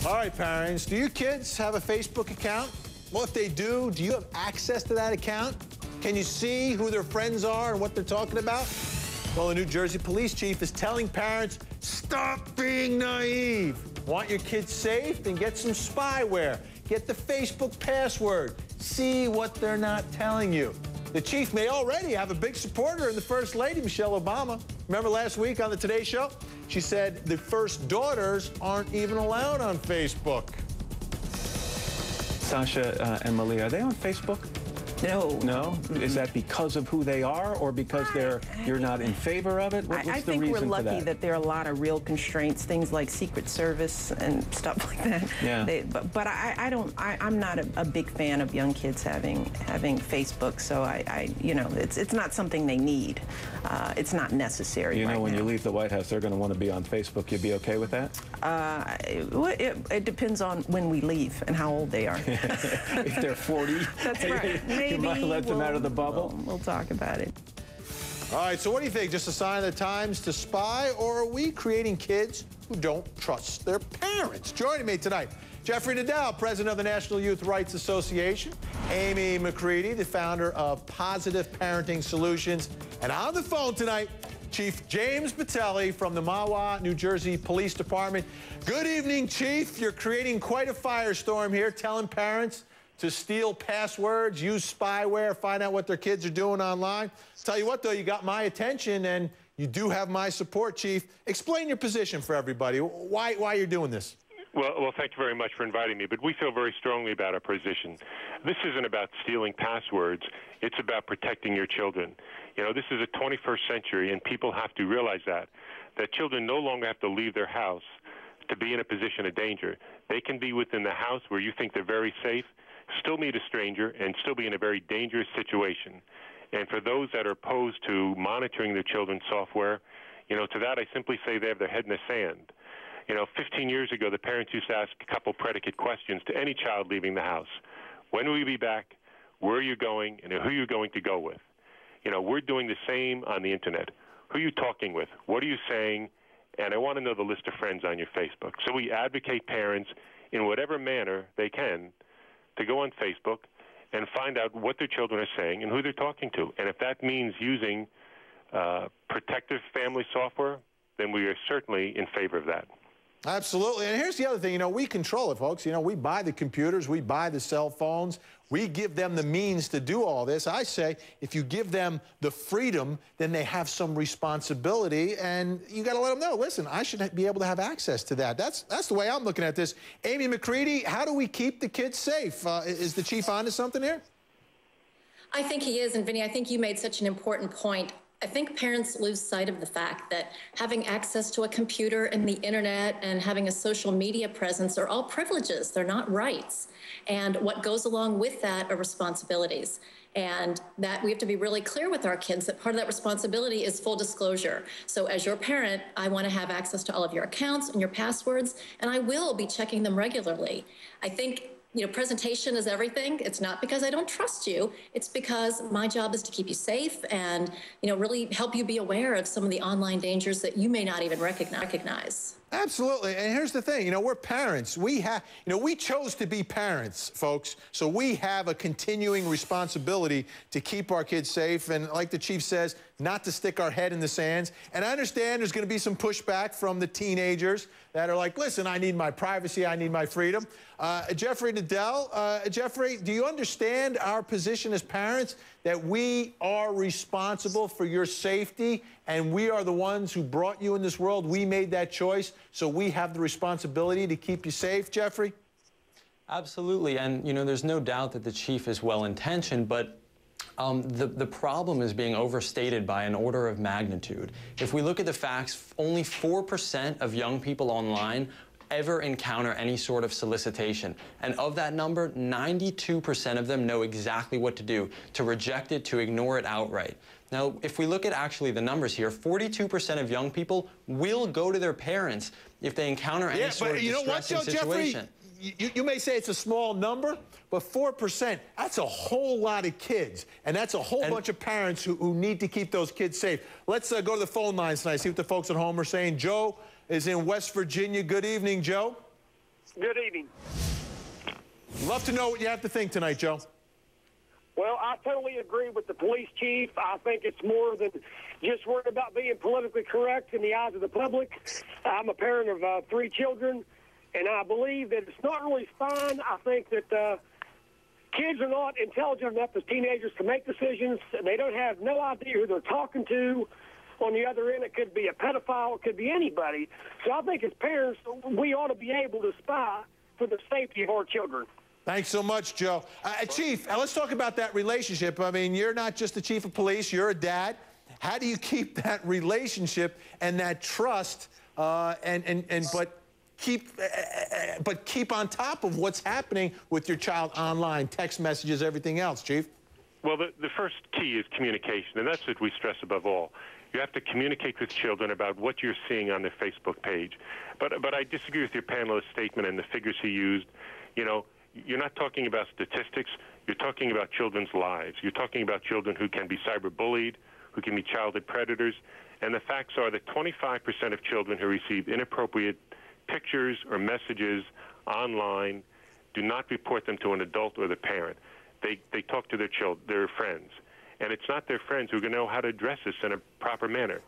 All right, parents, do your kids have a Facebook account? Well, if they do you have access to that account? Can you see who their friends are and what they're talking about? Well, a New Jersey police chief is telling parents, stop being naive. Want your kids safe? Then get some spyware. Get the Facebook password. See what they're not telling you. The chief may already have a big supporter in the First Lady, Michelle Obama. Remember last week on the Today Show? She said the first daughters aren't even allowed on Facebook. Sasha and Malia, are they on Facebook? No. No? Mm-mm. Is that because of who they are or because you're not in favor of it? What's I the think reason we're lucky for that there are a lot of real constraints, things like Secret Service and stuff like that. Yeah. But I'm not a big fan of young kids having Facebook, so you know, it's not something they need. It's not necessary. You know, right when now. you leave the White House, they're going to want to be on Facebook. You'd be okay with that? It depends on when we leave and how old they are. If they're 40, that's right. Maybe you might let them out of the bubble. We'll talk about it. All right, so what do you think? Just a sign of the times to spy, or are we creating kids who don't trust their parents? Joining me tonight, Jeffrey Nadell, president of the National Youth Rights Association, Amy McCready, the founder of Positive Parenting Solutions, and on the phone tonight, Chief James Battelli from the Mahwah, New Jersey Police Department. Good evening, Chief. You're creating quite a firestorm here, telling parents to steal passwords, use spyware, find out what their kids are doing online. Tell you what, though, you got my attention, and you do have my support, Chief. Explain your position for everybody, why you're doing this. Well, thank you very much for inviting me, but we feel very strongly about our position. This isn't about stealing passwords. It's about protecting your children. You know, this is the 21st century, and people have to realize that children no longer have to leave their house to be in a position of danger. They can be within the house where you think they're very safe, still meet a stranger, and still be in a very dangerous situation. And for those that are opposed to monitoring their children's software, you know, to that I simply say they have their head in the sand. You know, 15 years ago, the parents used to ask a couple predicate questions to any child leaving the house. When will you be back? Where are you going? And who are you going to go with? You know, we're doing the same on the Internet. Who are you talking with? What are you saying? And I want to know the list of friends on your Facebook. So we advocate parents in whatever manner they can to go on Facebook and find out what their children are saying and who they're talking to. And if that means using protective family software, then we are certainly in favor of that. Absolutely. And here's the other thing, you know, we control it, folks. You know, we buy the computers, we buy the cell phones, we give them the means to do all this. I say if you give them the freedom, then they have some responsibility, and you got to let them know, listen, I should be able to have access to that. That's the way I'm looking at this. Amy McCready, how do we keep the kids safe? Is the chief onto something here? I think he is, and Vinny, I think you made such an important point. I think parents lose sight of the fact that having access to a computer and the internet and having a social media presence are all privileges. They're not rights. And what goes along with that are responsibilities. And that we have to be really clear with our kids that part of that responsibility is full disclosure. So as your parent, I want to have access to all of your accounts and your passwords, and I will be checking them regularly. I think, you know, presentation is everything. It's not because I don't trust you. It's because my job is to keep you safe and, you know, really help you be aware of some of the online dangers that you may not even recognize. Absolutely. And here's the thing, you know, we're parents. We chose to be parents, folks. So we have a continuing responsibility to keep our kids safe. And like the chief says, not to stick our head in the sands. And I understand there's going to be some pushback from the teenagers that are like, listen, I need my privacy, I need my freedom. Jeffrey Nadell, Jeffrey, do you understand our position as parents that we are responsible for your safety and we are the ones who brought you in this world? We made that choice, so we have the responsibility to keep you safe, Jeffrey? Absolutely, and you know, there's no doubt that the chief is well-intentioned, but the problem is being overstated by an order of magnitude. If we look at the facts, only 4% of young people online ever encounter any sort of solicitation. And of that number, 92% of them know exactly what to do, to reject it, to ignore it outright. Now, if we look at actually the numbers here, 42% of young people will go to their parents if they encounter any sort of distressing situation. You may say it's a small number, but 4%, that's a whole lot of kids. And that's a whole bunch of parents who need to keep those kids safe. Let's go to the phone lines tonight, see what the folks at home are saying. Joe is in West Virginia. Good evening, Joe. Good evening. Love to know what you have to think tonight, Joe. Well, I totally agree with the police chief. I think it's more than just worried about being politically correct in the eyes of the public. I'm a parent of 3 children, and I believe that it's not really fine. I think that kids are not intelligent enough as teenagers to make decisions. They don't have no idea who they're talking to. On the other end, it could be a pedophile. It could be anybody. So I think as parents, we ought to be able to spy for the safety of our children. Thanks so much, Joe. Chief, let's talk about that relationship. I mean, you're not just the chief of police, you're a dad. How do you keep that relationship and that trust, but keep on top of what's happening with your child online, text messages, everything else, Chief? Well, the first key is communication, and that's what we stress above all. You have to communicate with children about what you're seeing on their Facebook page. But I disagree with your panelist's statement and the figures he used. You know, you're not talking about statistics. You're talking about children's lives. You're talking about children who can be cyberbullied, who can be childhood predators. And the facts are that 25% of children who receive inappropriate pictures or messages online do not report them to an adult or the parent. They talk to their friends. And it's not their friends who are going to know how to address this in a proper manner.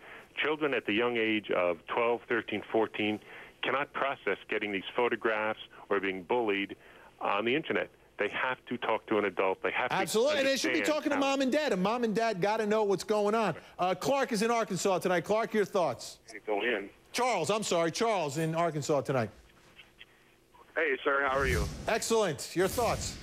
Children at the young age of 12, 13, 14 cannot process getting these photographs or being bullied on the internet. They have to talk to an adult. They have to Absolutely, and they should be talking to mom and dad. And mom and dad got to know what's going on. Clark is in Arkansas tonight. Clark, your thoughts? Go in. Charles, I'm sorry. Charles in Arkansas tonight. Hey, sir, how are you? Excellent. Your thoughts?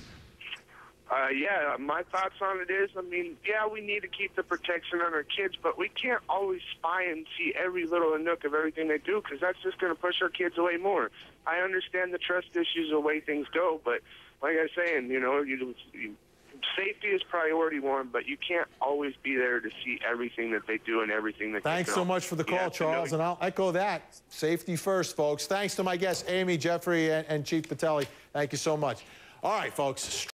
Yeah, my thoughts on it is, I mean, yeah, we need to keep the protection on our kids, but we can't always spy and see every little nook of everything they do, because that's just going to push our kids away more. I understand the trust issues, the way things go, but like I was saying, you know, safety is priority one, but you can't always be there to see everything that they do and everything that Thanks so much for the call, Charles, and I'll echo that. Safety first, folks. Thanks to my guests, Amy, Jeffrey, and Chief Patelli. Thank you so much. All right, folks.